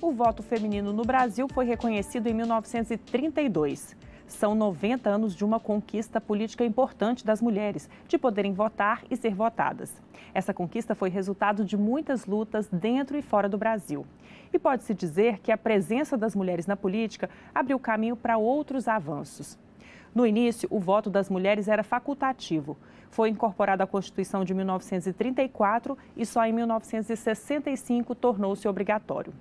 O voto feminino no Brasil foi reconhecido em 1932. São 90 anos de uma conquista política importante das mulheres, de poderem votar e ser votadas. Essa conquista foi resultado de muitas lutas dentro e fora do Brasil. E pode-se dizer que a presença das mulheres na política abriu caminho para outros avanços. No início, o voto das mulheres era facultativo. Foi incorporado à Constituição de 1934 e só em 1965 tornou-se obrigatório.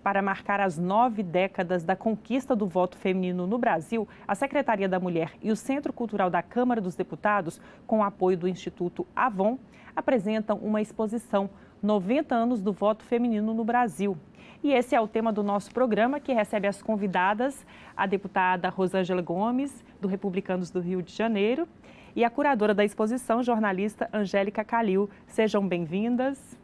Para marcar as 9 décadas da conquista do voto feminino no Brasil, a Secretaria da Mulher e o Centro Cultural da Câmara dos Deputados, com o apoio do Instituto Avon, apresentam uma exposição 90 anos do voto feminino no Brasil. E esse é o tema do nosso programa, que recebe as convidadas, a deputada Rosângela Gomes, do Republicanos do Rio de Janeiro, e a curadora da exposição, jornalista Angélica Calil. Sejam bem-vindas.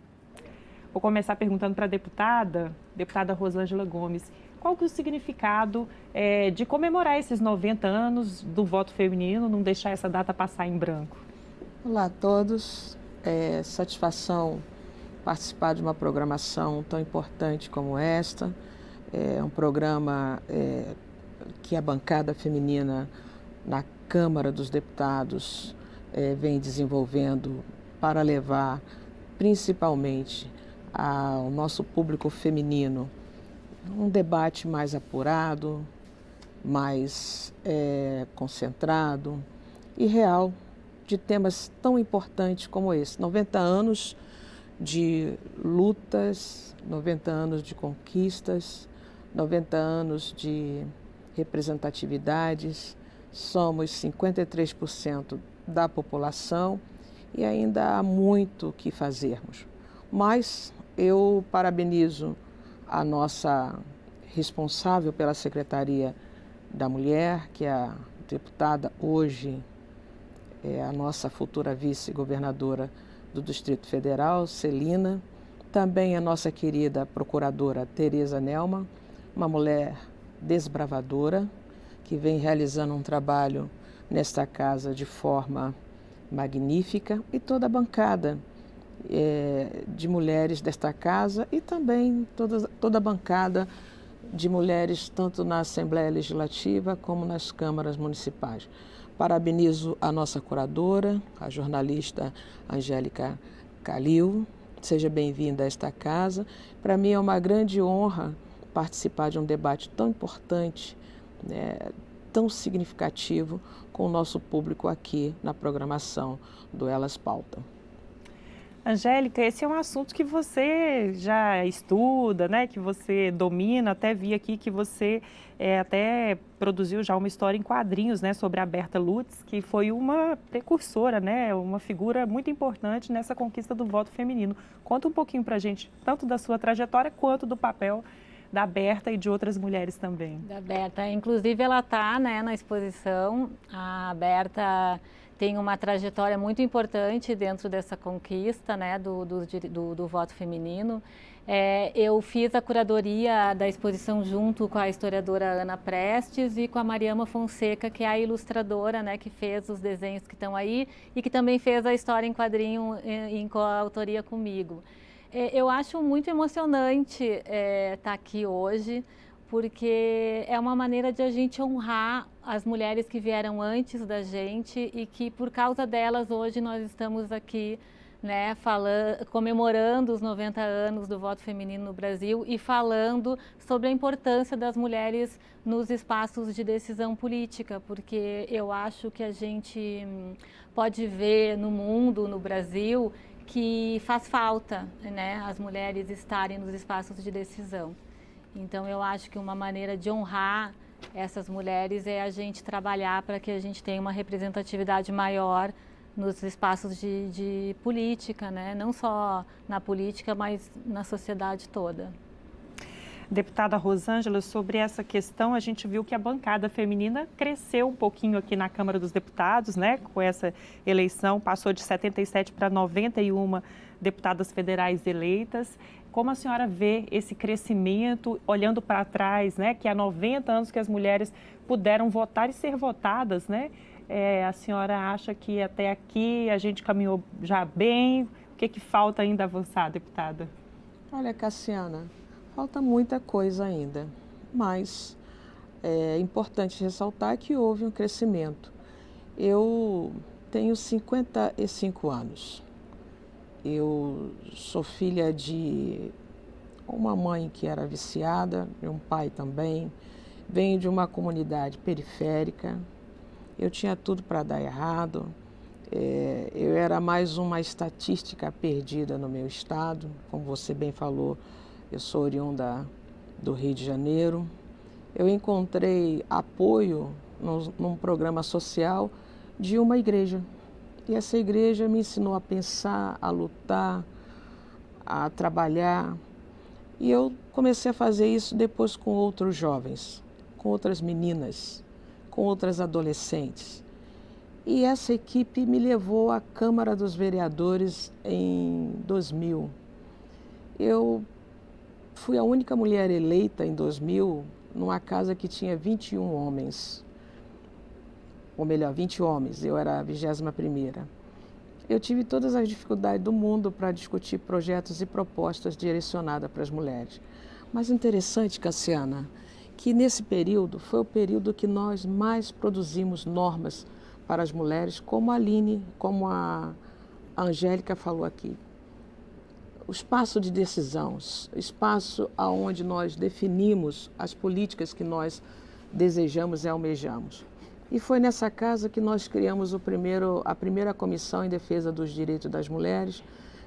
Vou começar perguntando para a deputada Rosângela Gomes, qual que é o significado de comemorar esses 90 anos do voto feminino, não deixar essa data passar em branco? Olá a todos, satisfação participar de uma programação tão importante como esta. É um programa que a bancada feminina na Câmara dos Deputados vem desenvolvendo para levar principalmente ao nosso público feminino um debate mais apurado, mais concentrado e real de temas tão importantes como esse. 90 anos de lutas, 90 anos de conquistas, 90 anos de representatividades, somos 53% da população e ainda há muito o que fazermos. Mas eu parabenizo a nossa responsável pela Secretaria da Mulher, que é a deputada hoje, a nossa futura vice-governadora do Distrito Federal, Celina, também a nossa querida procuradora Tereza Nelma, uma mulher desbravadora, que vem realizando um trabalho nesta casa de forma magnífica, e toda a bancada de mulheres desta casa e também toda a bancada de mulheres tanto na Assembleia Legislativa como nas câmaras municipais. Parabenizo a nossa curadora, a jornalista Angélica Calil. Seja bem-vinda a esta casa. Para mim é uma grande honra participar de um debate tão importante, tão significativo com o nosso público aqui na programação do Elas Pautam. Angélica, esse é um assunto que você já estuda, né? Que você domina, até vi aqui que você até produziu já uma história em quadrinhos, né? Sobre a Berta Lutz, que foi uma precursora, né? Uma figura muito importante nessa conquista do voto feminino. Conta um pouquinho pra gente, tanto da sua trajetória quanto do papel da Berta e de outras mulheres também. Da Berta, inclusive ela está, né, na exposição. A Berta tem uma trajetória muito importante dentro dessa conquista, né, do voto feminino. Eu fiz a curadoria da exposição junto com a historiadora Ana Prestes e com a Mariama Fonseca, que é a ilustradora, né, que fez os desenhos que estão aí e que também fez a história em quadrinho em coautoria comigo. Eu acho muito emocionante estar aqui hoje, porque é uma maneira de a gente honrar as mulheres que vieram antes da gente e que por causa delas hoje nós estamos aqui, né, comemorando os 90 anos do voto feminino no Brasil e falando sobre a importância das mulheres nos espaços de decisão política, porque eu acho que a gente pode ver no mundo, no Brasil, que faz falta, né, as mulheres estarem nos espaços de decisão. Então eu acho que uma maneira de honrar essas mulheres é a gente trabalhar para que a gente tenha uma representatividade maior nos espaços de política, né? Não só na política, mas na sociedade toda. Deputada Rosângela, sobre essa questão, a gente viu que a bancada feminina cresceu um pouquinho aqui na Câmara dos Deputados, né? Com essa eleição, passou de 77 para 91 deputadas federais eleitas. Como a senhora vê esse crescimento, olhando para trás, né? Que há 90 anos que as mulheres puderam votar e ser votadas, né? A senhora acha que até aqui a gente caminhou já bem? O que falta ainda avançar, deputada? Olha, Cassiana, Falta muita coisa ainda, mas é importante ressaltar que houve um crescimento. Eu tenho 55 anos. Eu sou filha de uma mãe que era viciada, e um pai também. Venho de uma comunidade periférica. Eu tinha tudo para dar errado. Eu era mais uma estatística perdida no meu estado. Como você bem falou, eu sou oriunda do Rio de Janeiro. Eu encontrei apoio num programa social de uma igreja. E essa igreja me ensinou a pensar, a lutar, a trabalhar. E eu comecei a fazer isso depois com outros jovens, com outras meninas, com outras adolescentes. E essa equipe me levou à Câmara dos Vereadores em 2000. Eu fui a única mulher eleita em 2000 numa casa que tinha 21 homens. Ou melhor, 20 homens, eu era a 21ª. Eu tive todas as dificuldades do mundo para discutir projetos e propostas direcionadas para as mulheres. Mas interessante, Cassiana, que nesse período foi o período que nós mais produzimos normas para as mulheres, como a Aline, como a Angélica falou aqui. O espaço de decisão, o espaço onde nós definimos as políticas que nós desejamos e almejamos. E foi nessa casa que nós criamos a primeira comissão em defesa dos direitos das mulheres,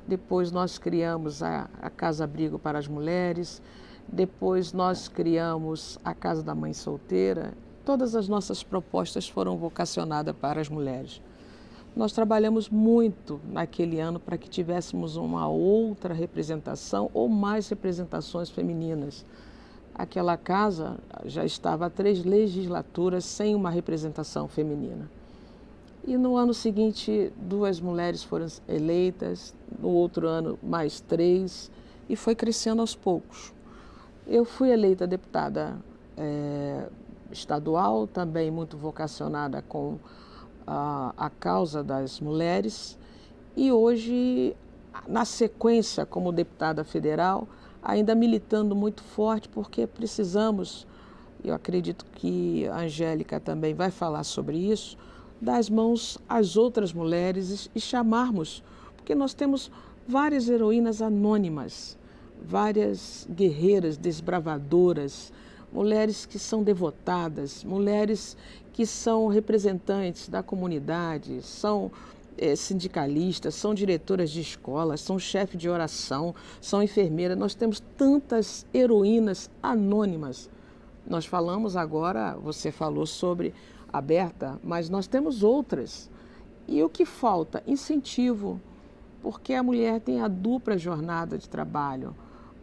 depois nós criamos a Casa Abrigo para as Mulheres, depois nós criamos a Casa da Mãe Solteira. Todas as nossas propostas foram vocacionadas para as mulheres. Nós trabalhamos muito naquele ano para que tivéssemos uma outra representação ou mais representações femininas. Aquela casa já estava há 3 legislaturas sem uma representação feminina. E no ano seguinte, 2 mulheres foram eleitas, no outro ano mais 3, e foi crescendo aos poucos. Eu fui eleita deputada estadual, também muito vocacionada com a causa das mulheres, e hoje, na sequência, como deputada federal, ainda militando muito forte, porque precisamos, eu acredito que a Angélica também vai falar sobre isso, dar as mãos às outras mulheres e chamarmos, porque nós temos várias heroínas anônimas, várias guerreiras desbravadoras, mulheres que são devotadas, mulheres que são representantes da comunidade, são sindicalistas, são diretoras de escolas, são chefes de oração, são enfermeiras. Nós temos tantas heroínas anônimas. Nós falamos agora, você falou sobre a Berta, mas nós temos outras. E o que falta? Incentivo, porque a mulher tem a dupla jornada de trabalho,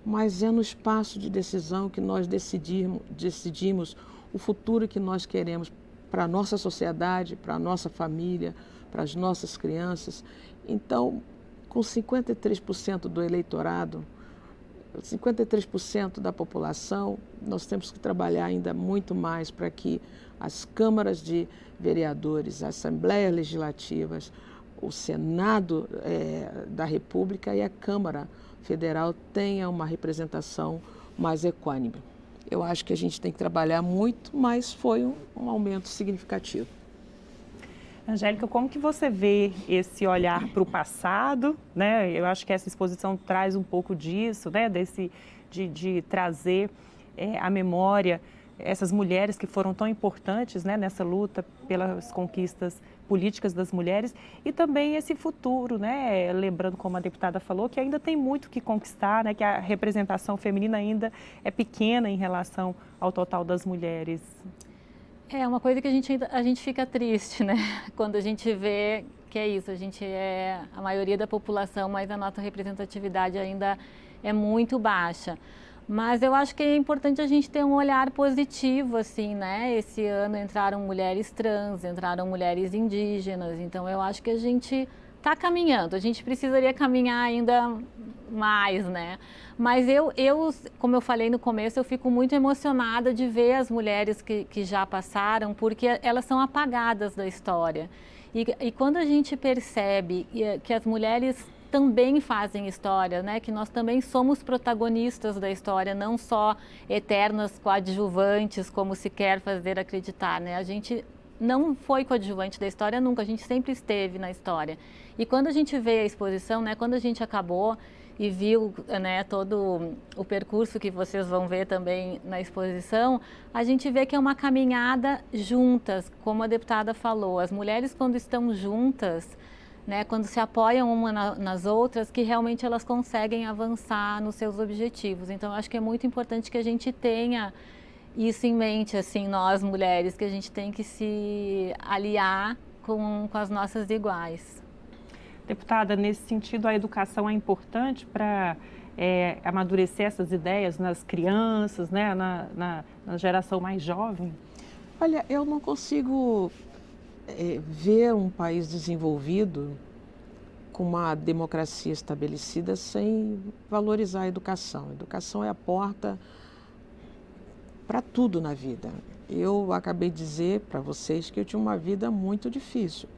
mas é no espaço de decisão que nós decidimos o futuro que nós queremos para a nossa sociedade, para a nossa família, para as nossas crianças. Então, com 53% do eleitorado, 53% da população, nós temos que trabalhar ainda muito mais para que as câmaras de vereadores, as assembleias legislativas, o Senado da República e a Câmara Federal tenham uma representação mais equânime. Eu acho que a gente tem que trabalhar muito, mas foi um aumento significativo. Angélica, como que você vê esse olhar para o passado, né? Eu acho que essa exposição traz um pouco disso, né? De trazer à memória essas mulheres que foram tão importantes, né? Nessa luta pelas conquistas políticas das mulheres e também esse futuro, né? Lembrando, como a deputada falou, que ainda tem muito que conquistar, né? Que a representação feminina ainda é pequena em relação ao total das mulheres. É uma coisa que a gente fica triste, né? Quando a gente vê que é isso, a gente é a maioria da população, mas a nossa representatividade ainda é muito baixa. Mas eu acho que é importante a gente ter um olhar positivo, assim, né? Esse ano entraram mulheres trans, entraram mulheres indígenas, então eu acho que a gente está caminhando, a gente precisaria caminhar ainda mais, né? Mas como eu falei no começo, eu fico muito emocionada de ver as mulheres que já passaram, porque elas são apagadas da história. E quando a gente percebe que as mulheres também fazem história, né? Que nós também somos protagonistas da história, não só eternas coadjuvantes, como se quer fazer acreditar, né? A gente não foi coadjuvante da história nunca, a gente sempre esteve na história. E quando a gente vê a exposição, né? Quando a gente acabou e viu, né, todo o percurso que vocês vão ver também na exposição, a gente vê que é uma caminhada juntas, como a deputada falou. As mulheres, quando estão juntas, né, quando se apoiam uma nas outras, que realmente elas conseguem avançar nos seus objetivos. Então, eu acho que é muito importante que a gente tenha isso em mente, assim, nós mulheres, que a gente tem que se aliar com as nossas iguais. Deputada, nesse sentido, a educação é importante para amadurecer essas ideias nas crianças, né, na geração mais jovem? Olha, eu não consigo ver um país desenvolvido com uma democracia estabelecida sem valorizar a educação. A educação é a porta para tudo na vida. Eu acabei de dizer para vocês que eu tinha uma vida muito difícil.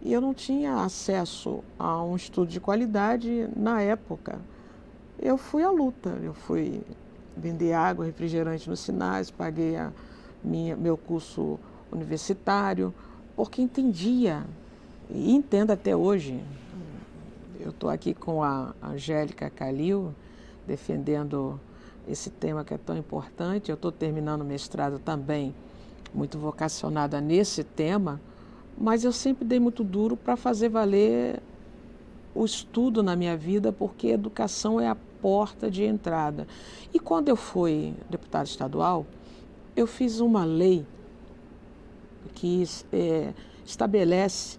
E eu não tinha acesso a um estudo de qualidade na época. Eu fui à luta, eu fui vender água, refrigerante nos sinais, paguei meu curso universitário, porque entendia, e entendo até hoje. Eu estou aqui com a Angélica Calil, defendendo esse tema que é tão importante. Eu estou terminando o mestrado também, muito vocacionada nesse tema, mas eu sempre dei muito duro para fazer valer o estudo na minha vida, porque a educação é a porta de entrada. E quando eu fui deputada estadual, eu fiz uma lei que estabelece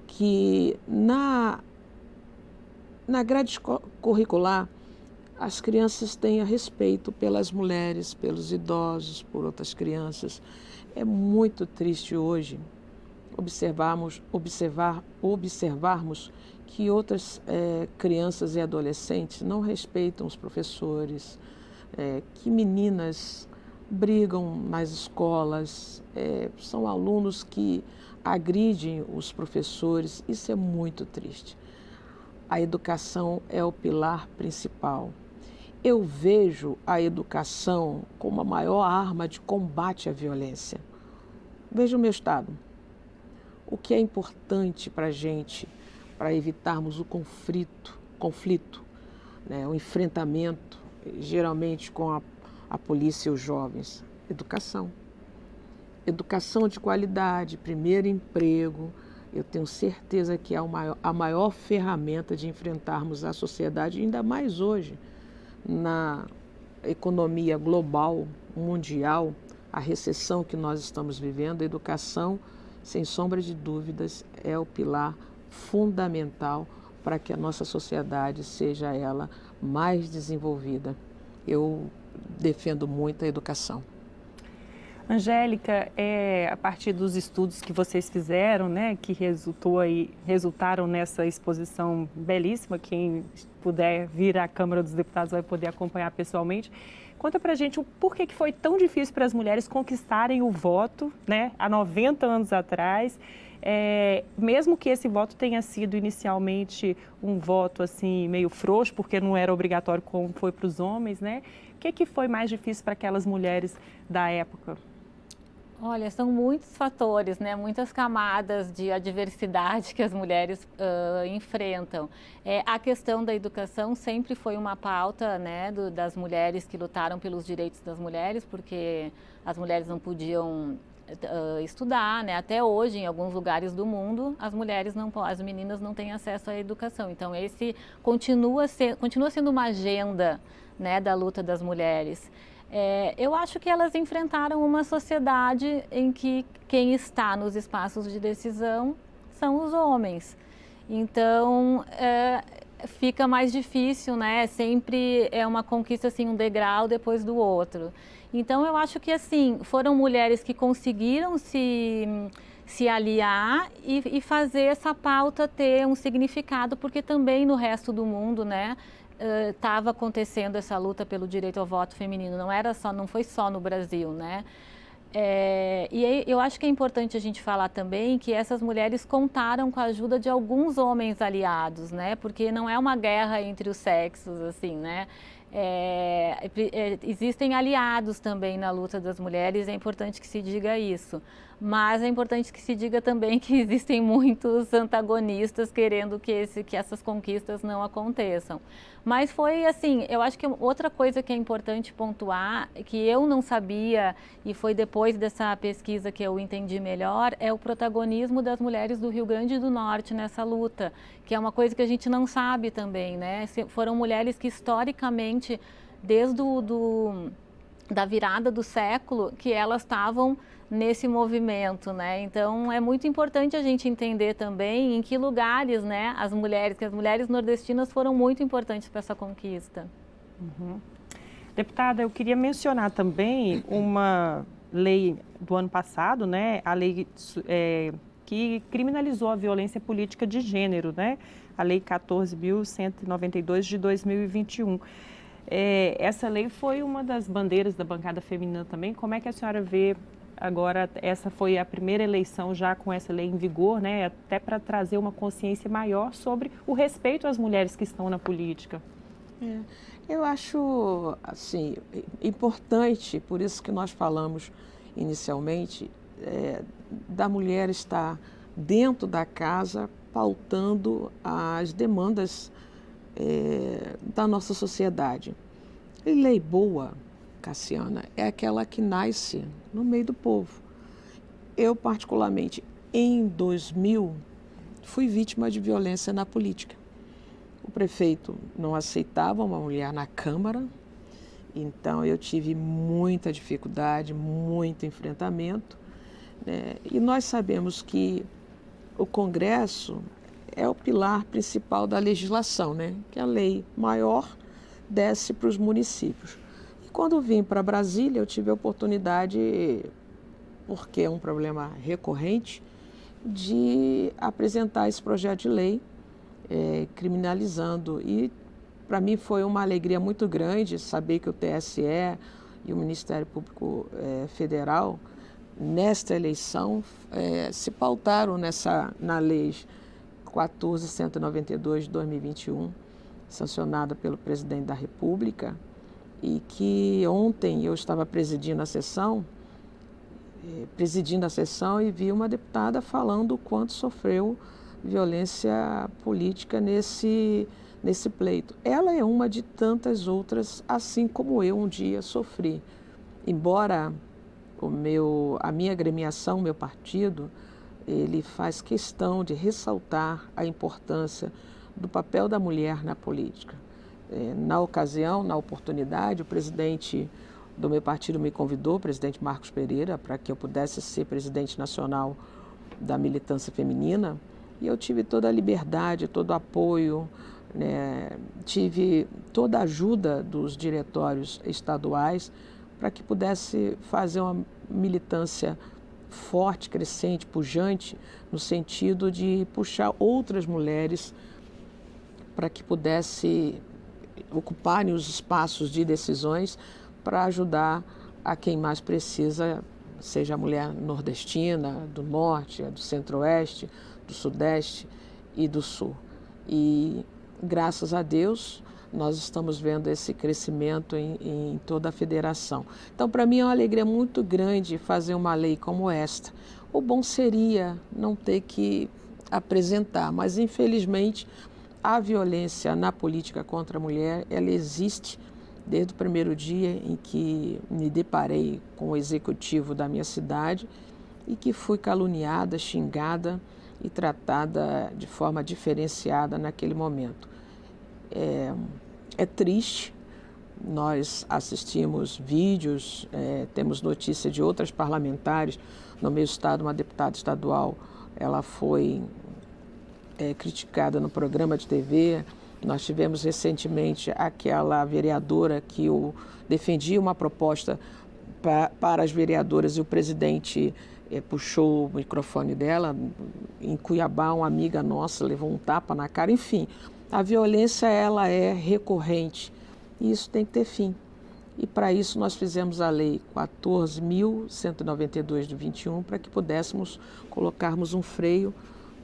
que na grade curricular as crianças tenham respeito pelas mulheres, pelos idosos, por outras crianças. É muito triste hoje observarmos que outras crianças e adolescentes não respeitam os professores, que meninas brigam nas escolas, são alunos que agridem os professores. Isso é muito triste. A educação é o pilar principal. Eu vejo a educação como a maior arma de combate à violência. Veja o meu estado. O que é importante para a gente, para evitarmos o conflito, né, o enfrentamento, geralmente com a polícia e os jovens? Educação. Educação de qualidade, primeiro emprego. Eu tenho certeza que é a maior ferramenta de enfrentarmos a sociedade, ainda mais hoje, na economia global, mundial, a recessão que nós estamos vivendo. A educação, sem sombra de dúvidas, é o pilar fundamental para que a nossa sociedade seja ela mais desenvolvida. Eu defendo muito a educação. Angélica, a partir dos estudos que vocês fizeram, né, que resultaram nessa exposição belíssima, quem puder vir à Câmara dos Deputados vai poder acompanhar pessoalmente. Conta pra gente o porquê que foi tão difícil para as mulheres conquistarem o voto, né, há 90 anos atrás, mesmo que esse voto tenha sido inicialmente um voto assim meio frouxo, porque não era obrigatório como foi para os homens, né? O que foi mais difícil para aquelas mulheres da época? Olha, são muitos fatores, né? Muitas camadas de adversidade que as mulheres enfrentam. A questão da educação sempre foi uma pauta, né, das mulheres que lutaram pelos direitos das mulheres, porque as mulheres não podiam estudar, né? Até hoje, em alguns lugares do mundo, as meninas não têm acesso à educação. Então, esse continua sendo uma agenda, né, da luta das mulheres. Eu acho que elas enfrentaram uma sociedade em que quem está nos espaços de decisão são os homens. Então, fica mais difícil, né? Sempre é uma conquista, assim, um degrau depois do outro. Então, eu acho que, assim, foram mulheres que conseguiram se aliar e fazer essa pauta ter um significado, porque também no resto do mundo, né, estava acontecendo essa luta pelo direito ao voto feminino. Não foi só no Brasil, né? E aí, eu acho que é importante a gente falar também que essas mulheres contaram com a ajuda de alguns homens aliados, né? Porque não é uma guerra entre os sexos, assim, né? Existem aliados também na luta das mulheres, é importante que se diga isso. Mas é importante que se diga também que existem muitos antagonistas querendo que essas conquistas não aconteçam. Mas foi assim, eu acho que outra coisa que é importante pontuar, que eu não sabia e foi depois dessa pesquisa que eu entendi melhor, é o protagonismo das mulheres do Rio Grande do Norte nessa luta, que é uma coisa que a gente não sabe também, né? Foram mulheres que historicamente, desde da virada do século, que elas estavam nesse movimento, né? Então é muito importante a gente entender também em que lugares, né, que as mulheres nordestinas foram muito importantes para essa conquista. Uhum. Deputada, eu queria mencionar também uma lei do ano passado, né? A lei que criminalizou a violência política de gênero, né? A Lei 14.192 de 2021. Essa lei foi uma das bandeiras da bancada feminina também. Como é que a senhora vê agora? Essa foi a primeira eleição já com essa lei em vigor, né? Até para trazer uma consciência maior sobre o respeito às mulheres que estão na política. Eu acho, assim, importante, por isso que nós falamos inicialmente, da mulher estar dentro da casa pautando as demandas da nossa sociedade. E lei boa, Cassiana, é aquela que nasce no meio do povo. Eu, particularmente, em 2000, fui vítima de violência na política. O prefeito não aceitava uma mulher na Câmara, então eu tive muita dificuldade, muito enfrentamento, né? E nós sabemos que o Congresso é o pilar principal da legislação, né? Que a lei maior desce para os municípios. E quando vim para Brasília, eu tive a oportunidade, porque é um problema recorrente, de apresentar esse projeto de lei criminalizando. E para mim foi uma alegria muito grande saber que o TSE e o Ministério Público Federal, nesta eleição, se pautaram na Lei 14.192 de 2021, sancionada pelo Presidente da República, e que ontem eu estava presidindo a sessão e vi uma deputada falando o quanto sofreu violência política nesse pleito. Ela é uma de tantas outras, assim como eu um dia sofri. Embora a minha agremiação, meu partido, ele faz questão de ressaltar a importância do papel da mulher na política. Na ocasião, na oportunidade, o presidente do meu partido me convidou, o presidente Marcos Pereira, para que eu pudesse ser presidente nacional da militância feminina, e eu tive toda a liberdade, todo o apoio, né? Tive toda a ajuda dos diretórios estaduais para que pudesse fazer uma militância forte, crescente, pujante, no sentido de puxar outras mulheres para que pudesse ocuparem os espaços de decisões para ajudar a quem mais precisa, seja a mulher nordestina, do norte, do centro-oeste, do sudeste e do sul. E graças a Deus nós estamos vendo esse crescimento em toda a federação. Então, para mim é uma alegria muito grande fazer uma lei como esta. O bom seria não ter que apresentar, mas infelizmente a violência na política contra a mulher, ela existe desde o primeiro dia em que me deparei com o executivo da minha cidade e que fui caluniada, xingada e tratada de forma diferenciada naquele momento. É triste, nós assistimos vídeos, temos notícia de outras parlamentares. No meu estado, uma deputada estadual, ela foi criticada no programa de TV. Nós tivemos recentemente aquela vereadora que defendia uma proposta para as vereadoras e o presidente puxou o microfone dela. Em Cuiabá, uma amiga nossa levou um tapa na cara. Enfim, a violência ela é recorrente e isso tem que ter fim. E para isso nós fizemos a Lei 14.192 de 21 para que pudéssemos colocarmos um freio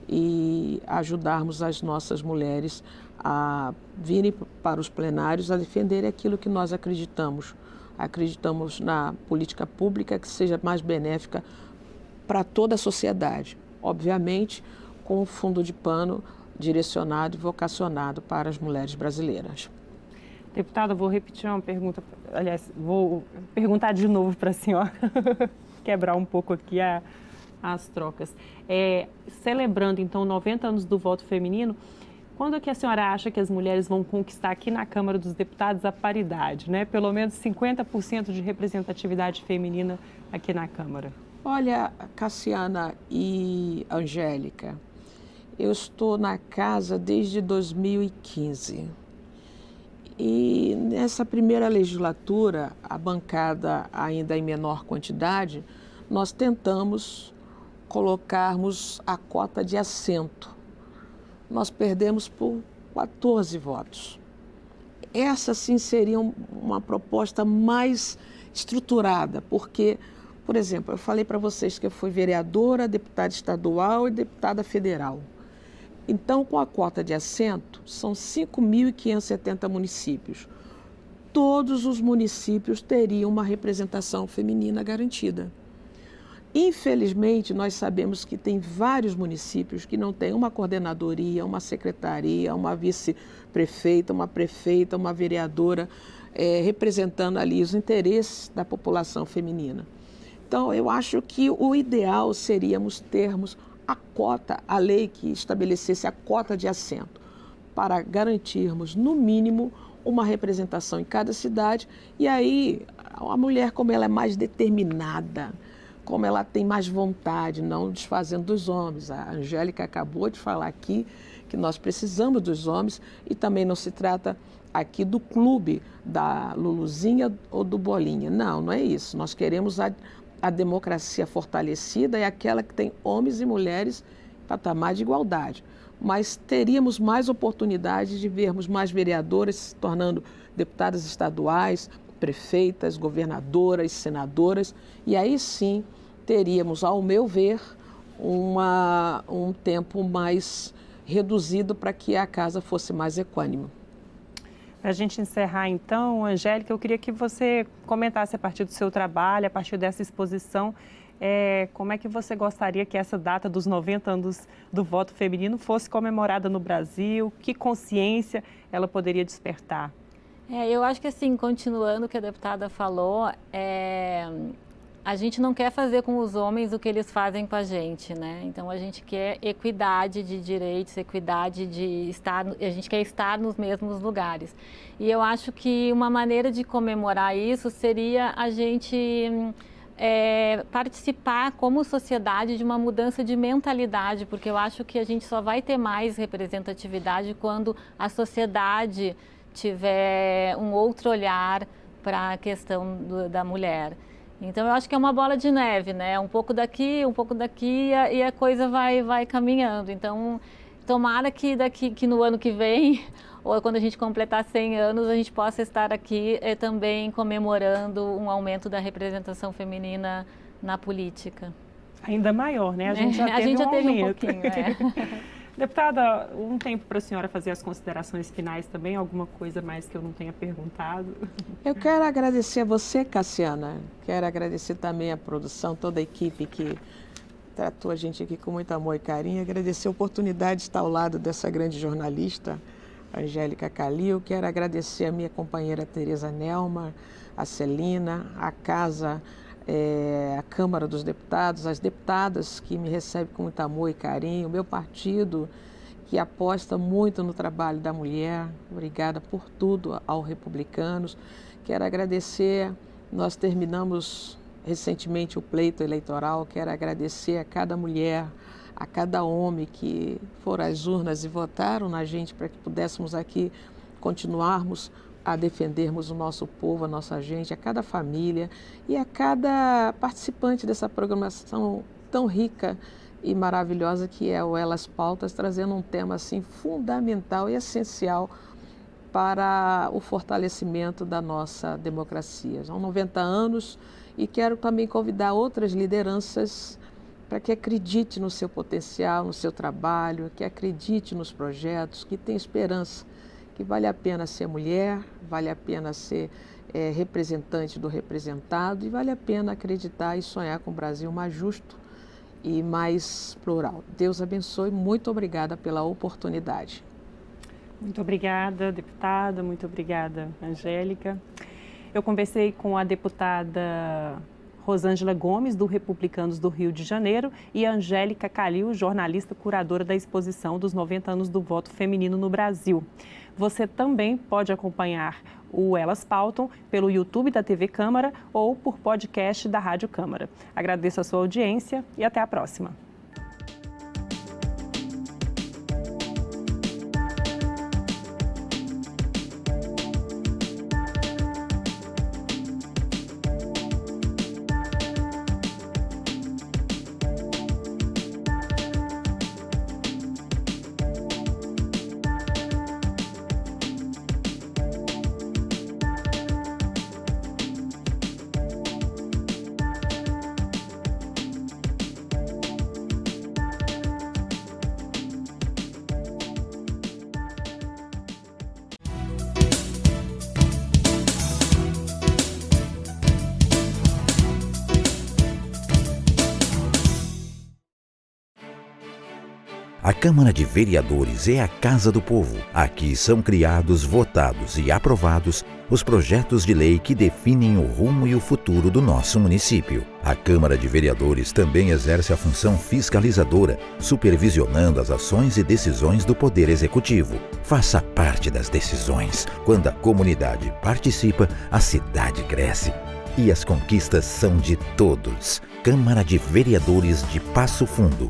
e ajudarmos as nossas mulheres a virem para os plenários a defender aquilo que nós acreditamos. Acreditamos na política pública que seja mais benéfica para toda a sociedade. Obviamente, com o fundo de pano direcionado e vocacionado para as mulheres brasileiras. Deputada, vou repetir uma pergunta, aliás, vou perguntar de novo para a senhora, quebrar um pouco aqui as trocas. Celebrando, então, 90 anos do voto feminino, quando é que a senhora acha que as mulheres vão conquistar aqui na Câmara dos Deputados a paridade, né? Pelo menos 50% de representatividade feminina aqui na Câmara? Olha, Cassiana e Angélica, eu estou na casa desde 2015. E nessa primeira legislatura, a bancada ainda em menor quantidade, nós tentamos colocarmos a cota de assento. Nós perdemos por 14 votos. Essa sim seria uma proposta mais estruturada, porque, por exemplo, eu falei para vocês que eu fui vereadora, deputada estadual e deputada federal. Então, com a cota de assento, são 5.570 municípios. Todos os municípios teriam uma representação feminina garantida. Infelizmente, nós sabemos que tem vários municípios que não têm uma coordenadoria, uma secretaria, uma vice-prefeita, uma vereadora representando ali os interesses da população feminina. Então, eu acho que o ideal seríamos termos a lei que estabelecesse a cota de assento, para garantirmos, no mínimo, uma representação em cada cidade. E aí, a mulher, como ela é mais determinada, como ela tem mais vontade, não desfazendo dos homens. A Angélica acabou de falar aqui que nós precisamos dos homens e também não se trata aqui do clube da Luluzinha ou do Bolinha. Não, não é isso. Nós queremos a democracia fortalecida é aquela que tem homens e mulheres em patamar de igualdade. Mas teríamos mais oportunidades de vermos mais vereadoras se tornando deputadas estaduais, prefeitas, governadoras, senadoras. E aí sim teríamos, ao meu ver, um tempo mais reduzido para que a casa fosse mais equânime. Para a gente encerrar, então, Angélica, eu queria que você comentasse a partir do seu trabalho, a partir dessa exposição, como é que você gostaria que essa data dos 90 anos do voto feminino fosse comemorada no Brasil? Que consciência ela poderia despertar? Eu acho que, assim, continuando o que a deputada falou, a gente não quer fazer com os homens o que eles fazem com a gente, né? Então, a gente quer equidade de direitos, equidade de estar, a gente quer estar nos mesmos lugares. E eu acho que uma maneira de comemorar isso seria a gente participar como sociedade de uma mudança de mentalidade, porque eu acho que a gente só vai ter mais representatividade quando a sociedade tiver um outro olhar para a questão da mulher. Então, eu acho que é uma bola de neve, né? Um pouco daqui e a coisa vai caminhando. Então, tomara que no ano que vem, ou quando a gente completar 100 anos, a gente possa estar aqui também comemorando um aumento da representação feminina na política. Ainda maior, né? A gente já teve um pouquinho, Deputada, um tempo para a senhora fazer as considerações finais também, alguma coisa mais que eu não tenha perguntado? Eu quero agradecer a você, Cassiana, quero agradecer também a produção, toda a equipe que tratou a gente aqui com muito amor e carinho, agradecer a oportunidade de estar ao lado dessa grande jornalista, Angélica Calil, quero agradecer a minha companheira Tereza Nelma, a Celina, a casa, a Câmara dos Deputados, as deputadas que me recebem com muito amor e carinho, o meu partido que aposta muito no trabalho da mulher, obrigada por tudo ao Republicanos. Quero agradecer, nós terminamos recentemente o pleito eleitoral, quero agradecer a cada mulher, a cada homem que foram às urnas e votaram na gente para que pudéssemos aqui continuarmos a defendermos o nosso povo, a nossa gente, a cada família e a cada participante dessa programação tão rica e maravilhosa que é o Elas Pautas, trazendo um tema assim fundamental e essencial para o fortalecimento da nossa democracia. São 90 anos e quero também convidar outras lideranças para que acredite no seu potencial, no seu trabalho, que acredite nos projetos, que tenha esperança, que vale a pena ser mulher, vale a pena ser representante do representado e vale a pena acreditar e sonhar com um Brasil mais justo e mais plural. Deus abençoe, muito obrigada pela oportunidade. Muito obrigada, deputada, muito obrigada, Angélica. Eu conversei com a deputada Rosângela Gomes, do Republicanos do Rio de Janeiro, e a Angélica Calil, jornalista curadora da exposição dos 90 anos do voto feminino no Brasil. Você também pode acompanhar o Elas Pautam pelo YouTube da TV Câmara ou por podcast da Rádio Câmara. Agradeço a sua audiência e até a próxima. A Câmara de Vereadores é a Casa do Povo. Aqui são criados, votados e aprovados os projetos de lei que definem o rumo e o futuro do nosso município. A Câmara de Vereadores também exerce a função fiscalizadora, supervisionando as ações e decisões do Poder Executivo. Faça parte das decisões. Quando a comunidade participa, a cidade cresce. E as conquistas são de todos. Câmara de Vereadores de Passo Fundo.